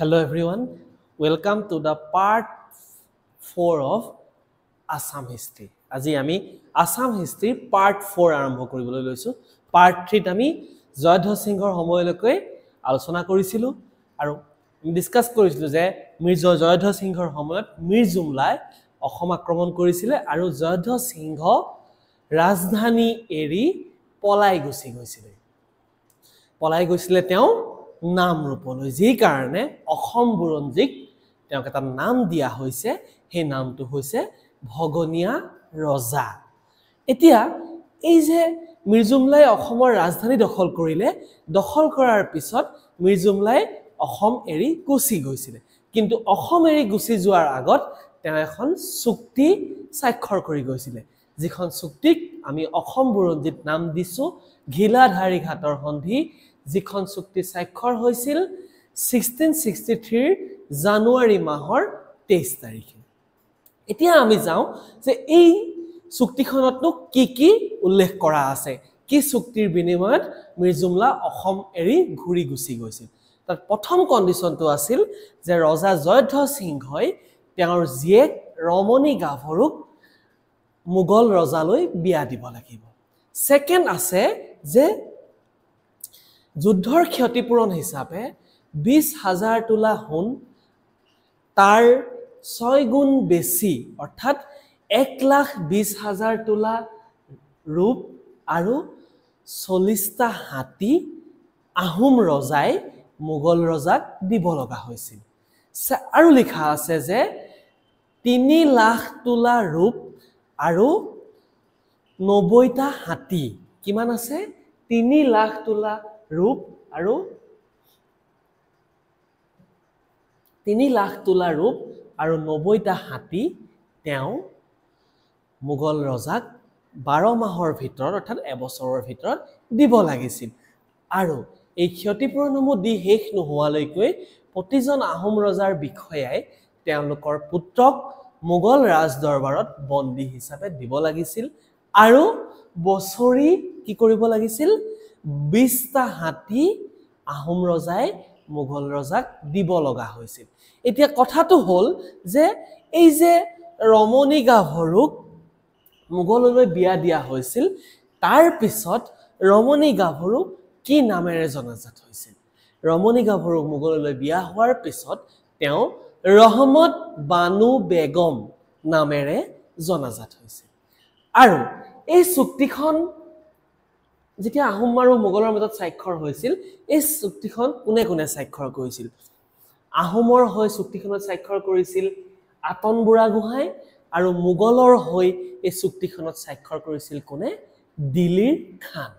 Hello everyone, welcome to the part 4 of Assam history. আজি আমি Assam history part 4 আৰম্ভ কৰিবলৈ লৈছো. Part 3 ত আমি জয়ধ্বজ সিংহৰ সময়লৈকে আলোচনা কৰিছিলো আৰু ডিসকাস কৰিছিলো যে জয়ধ্বজ সিংহৰ সময়ত মীৰ জুমলাই অসম আক্ৰমণ কৰিছিল আৰু জয়ধ্বজ সিংহ ৰাজধানী এৰি পলাই গৈছিল তেওঁ নামৰূপলৈ যি কাৰণে অসম বুৰঞ্জীক তেওঁক এটা নাম দিয়া হৈছে সেই নামটো হৈছে ভগনীয়া ৰজা এতিয়া এই যে মীৰ জুমলাই অসমৰ ৰাজধানী দখল কৰিলে দখল কৰাৰ পিছত মীৰ জুমলাই অসম এৰি গুচি গৈছিল কিন্তু অসম এৰি গুচি যোৱাৰ আগত তেওঁ এখন চুক্তি স্বাক্ষৰ কৰি গৈছিল যিখন চুক্তিক আমি অসম বুৰঞ্জীত নাম দিছো ঘিলাধাৰী ঘাটৰ সন্ধি যিখন চুক্তি স্বাক্ষৰ হৈছিল 1663 জানুৱাৰী মাহৰ 23 তাৰিখে এতিয়া আমি যাওঁ যে এই চুক্তিখনতনো কি উল্লেখ কৰা আছে কি চুক্তিৰ বিনিময়ত মীৰ জুমলা অসম এৰি ঘূৰি গুচি গৈছিল তাত প্ৰথম কণ্ডিচনটো আছিল যে ৰজা জয়ধ্বজ সিংহই তেওঁৰ জীয়েক ৰমণী গাভৰুক মুগল ৰজালৈ বিয়া দিব লাগিব সেকেন্ড আছে যে যুদ্ধৰ ক্ষতিপূৰণ হিচাপে 20000 তোলা সোণ তাৰ 6 গুণ বেছি অৰ্থাৎ 1,20,000 তোলা ৰূপ আৰু 40টা হাতী আহোম ৰজাই মুগল ৰজাক দিব লগা হৈছিল আৰু লিখা আছে যে 3 লাখ তোলা ৰূপ আৰু 90টা হাতী কিমান আছে 3 লাখ তোলা ৰূপ আৰু 3 লাখ তোলা ৰূপ আৰু 90টা হাতী তেওঁ মুগল ৰজাক 12 মাহৰ ভিতৰত অৰ্থাৎ এবছৰৰ ভিতৰত দিব লাগিছিল আৰু এই ক্ষতিপূৰণসমূহ দি শেষ নোহোৱালৈকে প্ৰতিজন আহোম ৰজাৰ বিষয়াই তেওঁলোকৰ পুত্ৰক মুগল ৰাজদৰবাৰত বন্দী হিচাপে দিব লাগিছিল আৰু বছৰি কি কৰিব লাগিছিল 20টা হাতী আহোম ৰজাই মুগল ৰজাক দিব লগা হৈছিল এতিয়া কথাটো হ'ল যে এই যে ৰমণী গাভৰুক মুগললৈ বিয়া দিয়া হৈছিল তাৰ পিছত ৰমণী গাভৰু কি নামেৰে জনাজাত হৈছিল ৰমণী গাভৰু মুগললৈ বিয়া হোৱাৰ পিছত তেওঁ ৰহমত বানু বেগম নামেৰে জনাজাত হৈছিল আৰু এই চুক্তিখন যেতিয়া আহোম আৰু মুগলৰ মাজত স্বাক্ষৰ হৈছিল এই চুক্তিখন কোনে কোনে স্বাক্ষৰ কৰিছিল আহোমৰ হৈ চুক্তিখনত স্বাক্ষৰ কৰিছিল আতন বুঢ়াগোহাঁই আৰু মুগলৰ হৈ এই চুক্তিখনত স্বাক্ষৰ কৰিছিল কোনে দিলীৰ খান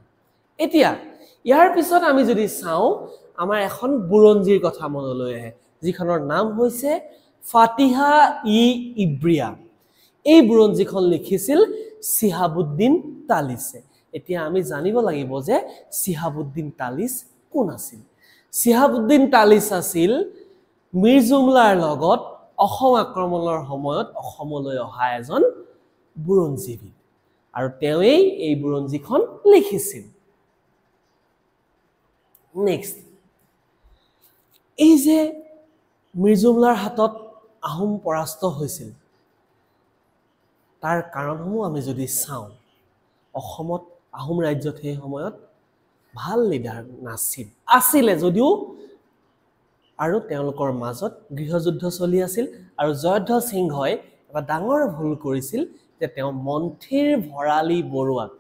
এতিয়া ইয়াৰ পিছত আমি যদি চাওঁ আমাৰ এখন বুৰঞ্জীৰ কথা মনলৈ আহে যিখনৰ নাম হৈছে ফাতিহা ইব্ৰিয়া এই বুৰঞ্জীখন লিখিছিল চিহাবুদ্দিন তালিছে এতিয়া আমি জানিব লাগিব যে চিহাবুদ্দিন তালিছ কোন আছিল চিহাবুদ্দিন তালিছ আছিল মীৰ জুমলাৰ লগত অসম আক্ৰমণৰ সময়ত অসমলৈ অহা এজন বুৰঞ্জীবিদ আৰু তেওঁই এই বুৰঞ্জীখন লিখিছিল নেক্সট এই যে মীৰ জুমলাৰ হাতত আহোম পৰাস্ত হৈছিল তাৰ কাৰণসমূহ আমি যদি চাওঁ অসমত আহোম ৰাজ্যত সেই সময়ত ভাল লিডাৰ নাছিল আছিলে যদিও আৰু তেওঁলোকৰ মাজত গৃহযুদ্ধ চলি আছিল আৰু জয়ধ্বজ সিংহই এটা ডাঙৰ ভুল কৰিছিল যে তেওঁ মন্থিৰ ভৰালী বৰুৱাক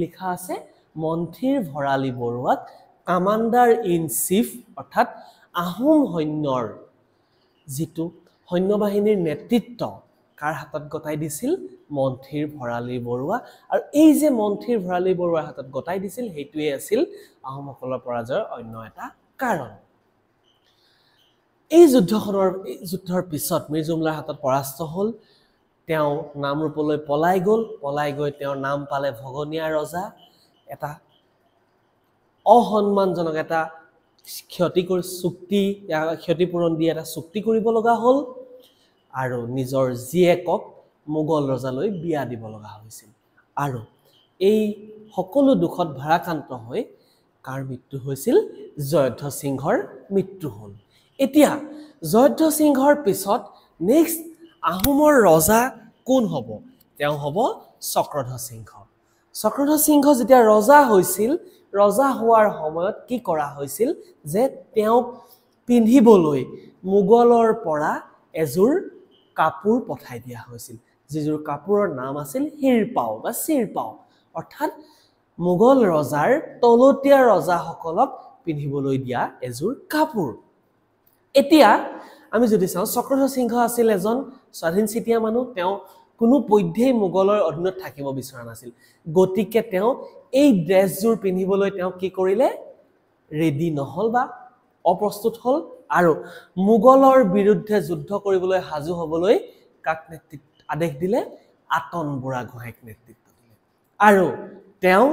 লিখা আছে মন্থিৰ ভৰালী বৰুৱাক কমান্ডাৰ ইন চিফ অৰ্থাৎ আহোম সৈন্যৰ যিটো সৈন্যবাহিনীৰ নেতৃত্ব কাৰ হাতত গতাই দিছিল মন্থিৰ ভৰালী বৰুৱা আৰু এই যে মন্থিৰ ভৰালী বৰুৱাৰ হাতত গতাই দিছিল হেতুৱে আছিল আহোমসকলৰ পৰাজয়ৰ অন্য এটা কাৰণ এই যুদ্ধৰ পিছত মীৰ জুমলাৰ হাতত পৰাস্ত হ'ল তেওঁ নামৰূপলৈ পলাই গৈ তেওঁৰ নাম পালে ভগনীয়া ৰজা এটা অসন্মানজনক এটা ক্ষতিপূৰণ দি এটা চুক্তি কৰিব লগা হ'ল আৰু নিজৰ জীয়েকক মুগল ৰজালৈ বিয়া দিব লগা হৈছিল আৰু এই সকলো দুখত ভাৰাক্ৰান্ত হৈ কাৰ মৃত্যু হৈছিল জয়ধ্বজ সিংহৰ মৃত্যু হ'ল এতিয়া জয়ধ্বজ সিংহৰ পিছত নেক্সট আহোমৰ ৰজা কোন হ'ব তেওঁ হ'ব চক্ৰধ্বজ সিংহ চক্ৰধ্বজ সিংহ যেতিয়া ৰজা হৈছিল ৰজা হোৱাৰ সময়ত কি কৰা হৈছিল যে তেওঁক পিন্ধিবলৈ মোগলৰ পৰা এযোৰ কাপোৰ পঠাই দিয়া হৈছিল যিযোৰ কাপোৰৰ নাম আছিল হিৰপাও বা চিৰপাও অৰ্থাৎ মোগল ৰজাৰ তলতীয়া ৰজাসকলক পিন্ধিবলৈ দিয়া এযোৰ কাপোৰ এতিয়া আমি যদি চাওঁ চক্ৰধ্বজ সিংহ আছিল এজন স্বাধীনচিতিয়া মানুহ তেওঁ কোনো পধ্যেই মোগলৰ অধীনত থাকিব বিচৰা নাছিল গতিকে তেওঁ এই ড্ৰেছযোৰ পিন্ধিবলৈ তেওঁ কি কৰিলে ৰেডি নহল বা অপ্ৰস্তুত হল আৰু মোগলৰ বিৰুদ্ধে যুদ্ধ কৰিবলৈ হাজু হ'বলৈ কাক নেতৃত্ব আদেশ দিলে আতন বুঢ়াগোহাঁইক নেতৃত্ব দিলে আৰু তেওঁ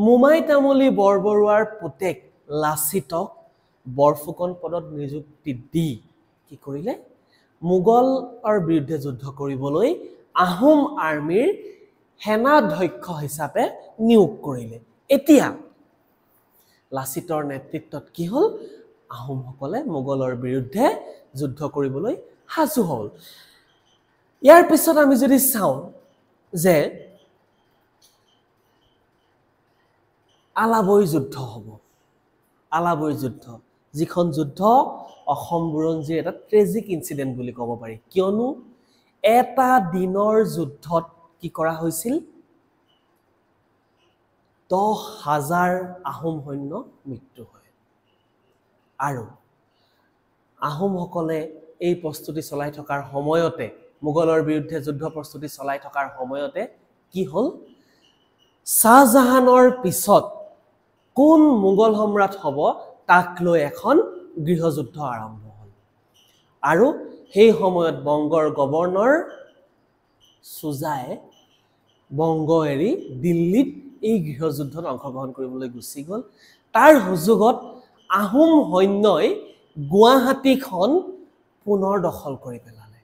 মোমাই তামুলী বৰবৰুৱাৰ পুতেক লাচিতক বৰফুকন পদত নিযুক্তি দি কি কৰিলে মোগলৰ বিৰুদ্ধে যুদ্ধ কৰিবলৈ আহোম আৰ্মিৰ সেনাধ্যক্ষ হিচাপে নিয়োগ কৰিলে এতিয়া লাচিতৰ নেতৃত্বত কি হ'ল আহোমসকলে মোগলৰ বিৰুদ্ধে যুদ্ধ কৰিবলৈ হাজু হ'ল ইয়াৰ পিছত আমি যদি চাওঁ যে আলাবৈ যুদ্ধ হ'ব আলাবৈ যুদ্ধ যিখন যুদ্ধ অসম বুৰঞ্জীৰ এটা ট্ৰেজিক ইনসিডেন্ট বুলি ক'ব পাৰি কিয়নো এটা দিনৰ যুদ্ধত কি কৰা হৈছিল 10,000 আহোম সৈন্য মৃত্যু হয় আৰু আহোমসকলে এই প্ৰস্তুতি চলাই থকাৰ সময়তে মোগলৰ বিৰুদ্ধে যুদ্ধ প্ৰস্তুতি চলাই থকাৰ সময়তে কি হ'ল শাহজাহানৰ পিছত কোন মোগল সম্ৰাট হ'ব তাক লৈ এখন গৃহযুদ্ধ আৰম্ভ হ'ল আৰু সেই সময়ত বংগৰ গভৰ্ণৰ সুজাই বংগ এৰি দিল্লীত এই গৃহযুদ্ধত অংশগ্ৰহণ কৰিবলৈ গুচি গ'ল তাৰ হুজুগত আহোম সৈন্যই গুৱাহাটীখন পুনৰ দখল কৰি পেলালে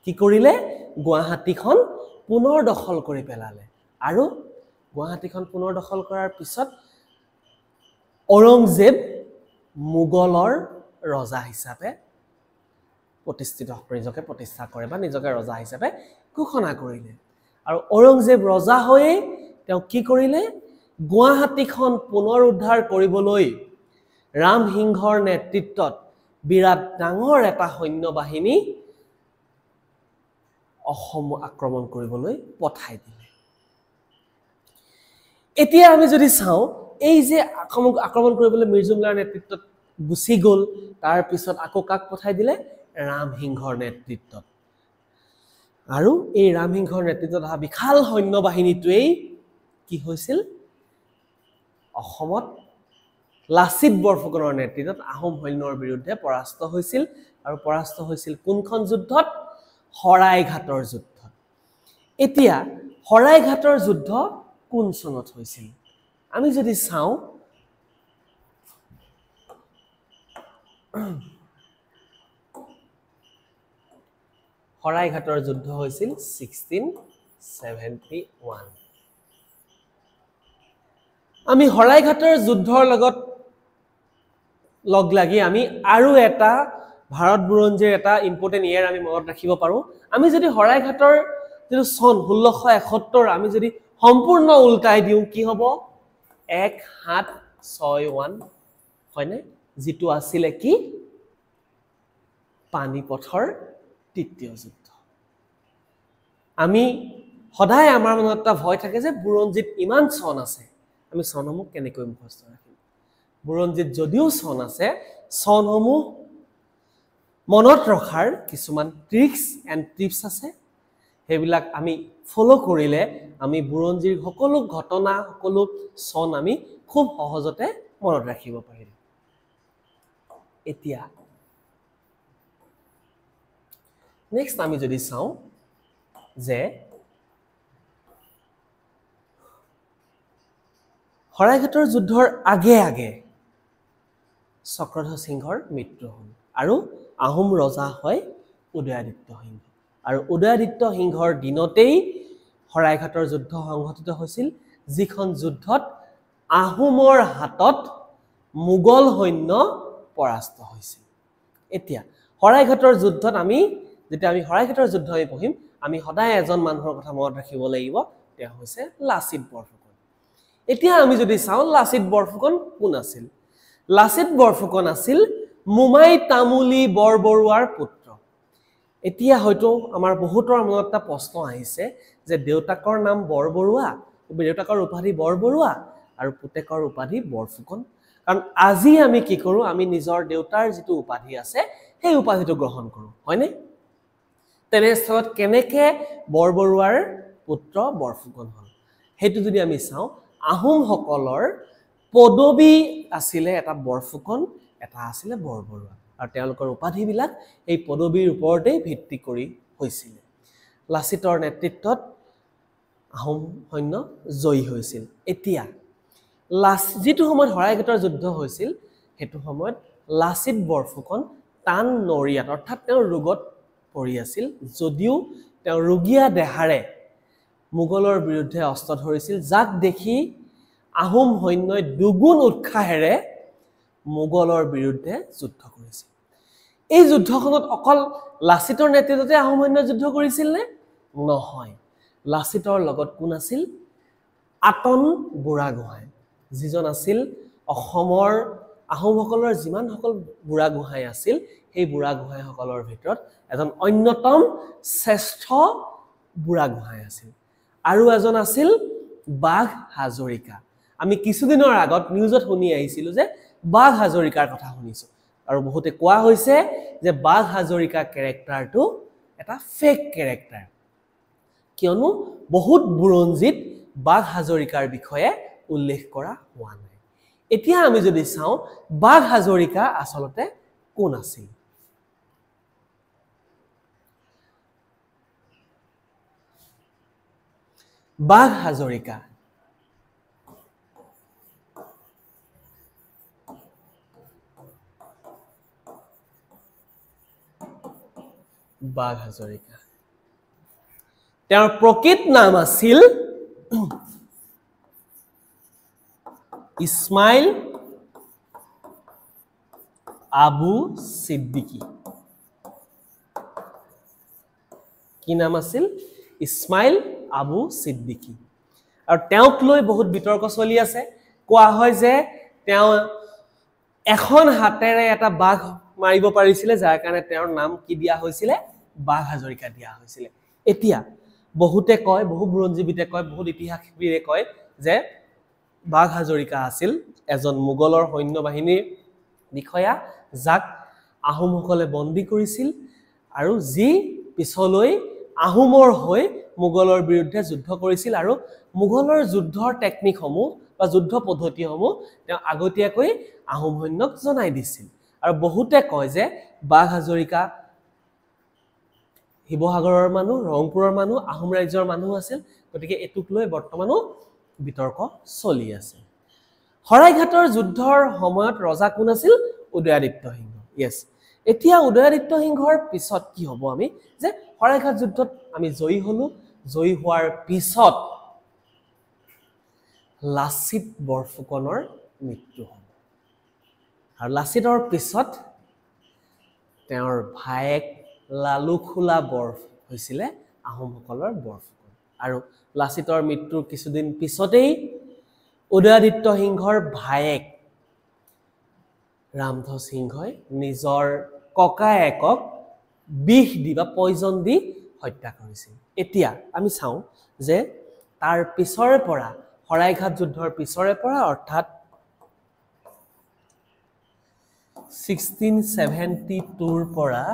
কি কৰিলে গুৱাহাটীখন পুনৰ দখল কৰি পেলালে আৰু গুৱাহাটীখন পুনৰ দখল কৰাৰ পিছত ঔৰংজেব মোগলৰ ৰজা হিচাপে নিজকে প্ৰতিষ্ঠা কৰে বা নিজকে ৰজা হিচাপে ঘোষণা কৰিলে আৰু ঔৰংজেব ৰজা হৈয়ে তেওঁ কি কৰিলে গুৱাহাটীখন পুনৰ উদ্ধাৰ কৰিবলৈ ৰামসিংহৰ নেতৃত্বত বিৰাট ডাঙৰ এটা সৈন্য বাহিনী অসম আক্ৰমণ কৰিবলৈ পঠাই দিলে এতিয়া আমি যদি চাওঁ এই যে আক্ৰমণ কৰিবলৈ মিৰ জুমলাৰ নেতৃত্বত গুচি গ'ল তাৰ পিছত আকৌ কাক পঠাই দিলে ৰামসিংহৰ নেতৃত্বত আৰু এই ৰামসিংহৰ নেতৃত্বত অহা বিশাল সৈন্য বাহিনীটোৱেই কি হৈছিল অসমত লাচিত বৰফুকনৰ নেতৃত্বত আহোম সৈন্যৰ বিৰুদ্ধে পৰাস্ত হৈছিল আৰু পৰাস্ত হৈছিল কোনখন যুদ্ধত শৰাইঘাটৰ যুদ্ধত এতিয়া শৰাইঘাটৰ যুদ্ধ কোন চনত হৈছিল আমি যদি চাওঁ শৰাইঘাটৰ যুদ্ধ হৈছিল 1671 আমি শৰাইঘাটৰ যুদ্ধৰ লগত লগ লাগি আমি আৰু এটা ভাৰত বুৰঞ্জীৰ এটা ইম্পৰ্টেন্ট ইয়াৰ আমি মনত ৰাখিব পাৰো আমি যদি শৰাইঘাটৰ যেটো সন 1671 আমি যদি সম্পূৰ্ণ উল্টাই দিওঁ কি হ'ব 1761 হয়নে যেটো আছিল কি পানিপথৰ তৃতীয় যুদ্ধ আমি সদায় আমাৰ মনত এটা ভয় থাকে যে বুৰঞ্জীত ইমান সন আছে আমি সনসমূহ কেনেকৈ মুখস্থ ৰাখিম বুৰঞ্জীত যদিও সন আছে সনসমূহ মনত ৰখাৰ কিছুমান ট্ৰিক্স এণ্ড টিপছ আছে সেইবিলাক আমি ফলো কৰিলে আমি বুৰঞ্জীৰ সকলো ঘটনা সকলো সন আমি খুব সহজতে মনত ৰাখিব পাৰিম এতিয়া নেক্সট আমি যদি চাওঁ যে শৰাইঘাটৰ যুদ্ধৰ আগে আগে চক্ৰধ্বজ সিংহৰ মৃত্যু হ'ল আৰু আহোম ৰজা হয় উদয়াদিত্য সিংহ আৰু উদয়াদিত্য সিংহৰ দিনতেই শৰাইঘাটৰ যুদ্ধ সংঘটিত হৈছিল যিখন যুদ্ধত আহোমৰ হাতত মোগল সৈন্য পৰাস্ত হৈছিল এতিয়া শৰাইঘাটৰ যুদ্ধত যেতিয়া আমি শৰাইঘাটৰ যুদ্ধ আমি পঢ়িম আমি সদায় এজন মানুহৰ কথা মনত ৰাখিব লাগিব তেওঁ হৈছে লাচিত বৰফুকন এতিয়া আমি যদি চাওঁ লাচিত বৰফুকন কোন আছিল লাচিত বৰফুকন আছিল মোমাই তামুলী বৰবৰুৱাৰ পুত্ৰ এতিয়া হয়তো আমাৰ বহুতৰ মনত এটা প্ৰশ্ন আহিছে যে দেউতাকৰ নাম বৰবৰুৱা দেউতাকৰ উপাধি বৰবৰুৱা আৰু পুতেকৰ উপাধি বৰফুকন কাৰণ আজি আমি কি কৰো আমি নিজৰ দেউতাৰ যেটো উপাধি আছে সেই উপাধিটো গ্ৰহণ কৰো হয়নে তেনেস্থলত কেনেকে বৰবৰুৱাৰ পুত্ৰ বৰফুকন হল হেতু যদি আমি চাওঁ আহোম সকলৰ পদবী আছিল এটা বৰফুকন এটা আছিল বৰবৰুৱা আৰু তেওঁলোকৰ উপাধি বিলাক এই পদবীৰ ওপৰতে ভিত্তি কৰি হৈছিল লাচিতৰ নেতৃত্বত আহোম সৈন্য জয়ী হৈছিল এতিয়া যেটো সময়ত শৰাইঘাটৰ যুদ্ধ হৈছিল হেতু সময়ত লাচিত বৰফুকন টান নৰিয়াত অৰ্থাৎ তেওঁ ৰোগত পৰি আছিল যদিও তেওঁ ৰোগীয়া দেহাৰে মোগলৰ বিৰুদ্ধে অস্ত্ৰ ধৰিছিল যাক দেখি আহোম সৈন্যই দুগুণ উৎসাহেৰে মোগলৰ বিৰুদ্ধে যুদ্ধ কৰিছিল এই যুদ্ধখনত অকল লাচিতৰ নেতৃত্বতে আহোম সৈন্য যুদ্ধ কৰিছিল নে নহয় লাচিতৰ লগত কোন আছিল আতন বুঢ়াগোহাঁই যিজন আছিল অসমৰ আহোমসকলৰ যিমান সকল বুঢ়াগোহাঁই আছিল সেই বুঢ়াগোহাঁই সকলৰ ভিতৰত এজন অন্যতম শ্ৰেষ্ঠ বুঢ়াগোহাঁই আছিল আৰু এজন আছিল বাঘ হাজৰিকা আমি কিছুদিনৰ আগত নিউজত শুনি আহিছিল যে বাঘ হাজৰিকাৰ কথা শুনিছো আৰু বহুতে কোৱা হৈছে যে বাঘ হাজৰিকা ক্যাৰেক্টাৰটো এটা ফেক ক্যাৰেক্টাৰ কিয়নো বহুত বুৰঞ্জিত বাঘ হাজৰিকাৰ বিষয়ে উল্লেখ কৰা হোৱা নাই এতিয়া আমি যদি চাওঁ বাঘ হাজৰিকা আসলতে কোন আছিল বাঘ হাজৰিকা বাঘ হাজৰিকা তেওঁৰ প্ৰকৃত নাম আছিল ইছমাইল আবু সিদ্দিকী কি নাম আছিল ইছমাইল আবু সিদ্দিকী আৰু তেওঁক লৈ বহুত বিতৰ্ক চলি আছে কোৱা হয় যে তেওঁ এখন হাতেৰে এটা বাঘ মাৰিব পাৰিছিল যাৰ কাৰণে তেওঁৰ নাম কি দিয়া হৈছিল বাঘ হাজৰিকা দিয়া হৈছিল এতিয়া বহুতে কয় বহু বুৰঞ্জীবিদে কয় বহুত ইতিহাসবিদে কয় যে বাঘ হাজৰিকা আছিল এজন মোগলৰ সৈন্য বাহিনীৰ বিষয়া যাক আহোমসকলে বন্দী কৰিছিল আৰু যি পিছলৈ আহোমৰ হৈ মোগলৰ বিৰুদ্ধে যুদ্ধ কৰিছিল আৰু মোগলৰ যুদ্ধৰ টেকনিকসমূহ বা যুদ্ধ পদ্ধতিসমূহ তেওঁ আগতীয়াকৈ আহোম সৈন্যক জনাই দিছিল আৰু বহুতে কয় যে বাঘ হাজৰিকা শিৱসাগৰৰ মানুহ ৰংপুৰৰ মানুহ আহোম ৰাজ্যৰ মানুহ আছিল গতিকে এটুক লৈ বৰ্তমানো বিতৰ্ক চলি আছে শৰাইঘাটৰ যুদ্ধৰ সময়ত ৰজা কোন আছিল উদয়াদিত্য সিংহ ইয়েস এতিয়া উদয়াদিত্য সিংহৰ পিছত কি হ'ব আমি যে শৰাইঘাট যুদ্ধত আমি জয়ী হলো জয়ী হোৱাৰ পিছত লাচিত বৰফুকনৰ মৃত্যু হ'ল আৰু লাচিতৰ পিছত তেওঁৰ ভায়েক লালুখোলা হৈছিল আহোমসকলৰ বৰফুকন আৰু লাচিতৰ মৃত্যুৰ কিছুদিন পিছতেই উদয়াদিত্য সিংহৰ ভায়েক ৰামধস সিংহই নিজৰ ককায়েকক বিষ দি বা পয়জন দি হত্যা কৰিছিল এতিয়া আমি চাওঁ যে তাৰ পিছৰে পৰা শৰাইঘাট যুদ্ধৰ পিছৰে পৰা অৰ্থাৎ 1672 ৰ পৰা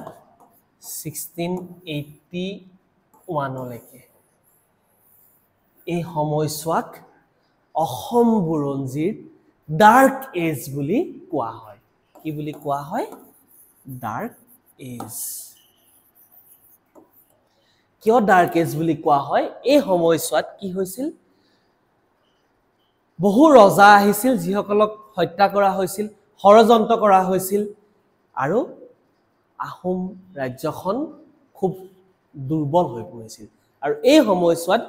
1681 লৈকে এই সময়ছোৱাক অসম বুৰঞ্জীৰ ডাৰ্ক এজ বুলি কোৱা হয় কি বুলি কোৱা হয় ডাৰ্ক এজ কিয় ডাৰ্ক এজ বুলি কোৱা হয় এই সময়ছোৱাত কি হৈছিল বহু ৰজা আহিছিল যিসকলক হত্যা কৰা হৈছিল ষড়যন্ত্ৰ কৰা হৈছিল আৰু আহোম ৰাজ্যখন খুব দুৰ্বল হৈ পৰিছিল আৰু এই সময়ছোৱাত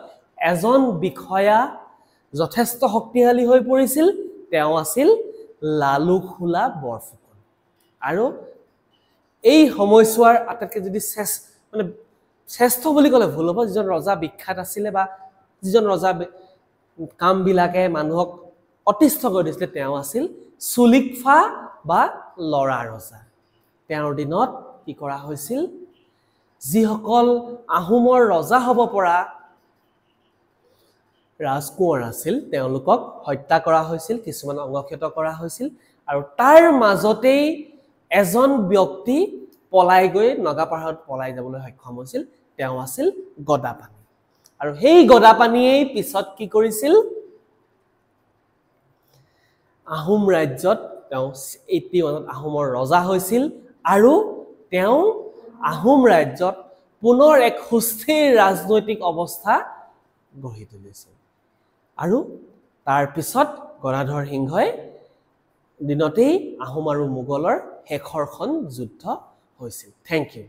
এজন বিষয়া যথেষ্ট শক্তিশালী হৈ পৰিছিল তেওঁ আছিল লালুখোলা বৰফুকন আৰু এই সময়ছোৱাৰ আটাইতকৈ যদি মানে শ্ৰেষ্ঠ বুলি ক'লে ভুল হ'ব, যিজন ৰজা বিখ্যাত আছিলে বা যিজন ৰজা কামবিলাকে মানুহক অতিষ্ঠ কৰি দিছিলে তেওঁ আছিল চুলিকফা বা লৰা ৰজা। তেওঁৰ দিনত কি কৰা হৈছিল, যিসকল আহোমৰ ৰজা হ'ব পৰা ৰাজকুঁৱৰ আছিল তেওঁলোকক হত্যা কৰা হৈছিল, কিছুমান অংগক্ষত কৰা হৈছিল, আৰু তাৰ মাজতেই এজন ব্যক্তি পলাই গৈ নগাপাহাৰত পলাই যাবলৈ সক্ষম হৈছিল, তেওঁ আছিল গদাপাণি। আৰু সেই গদাপাণিয়েই পিছত কি কৰিছিল, আহোম ৰাজ্যত তেওঁ 81ত আহোমৰ ৰজা হৈছিল আৰু তেওঁ আহোম ৰাজ্যত পুনৰ এক সুস্থিৰ ৰাজনৈতিক অৱস্থা গঢ়ি তুলিছিল। আৰু তাৰ পিছত গদাধৰ সিংহই দিনতেই আহোম আৰু মোগলৰ শেষৰখন যুদ্ধ হৈছিল। Thank U.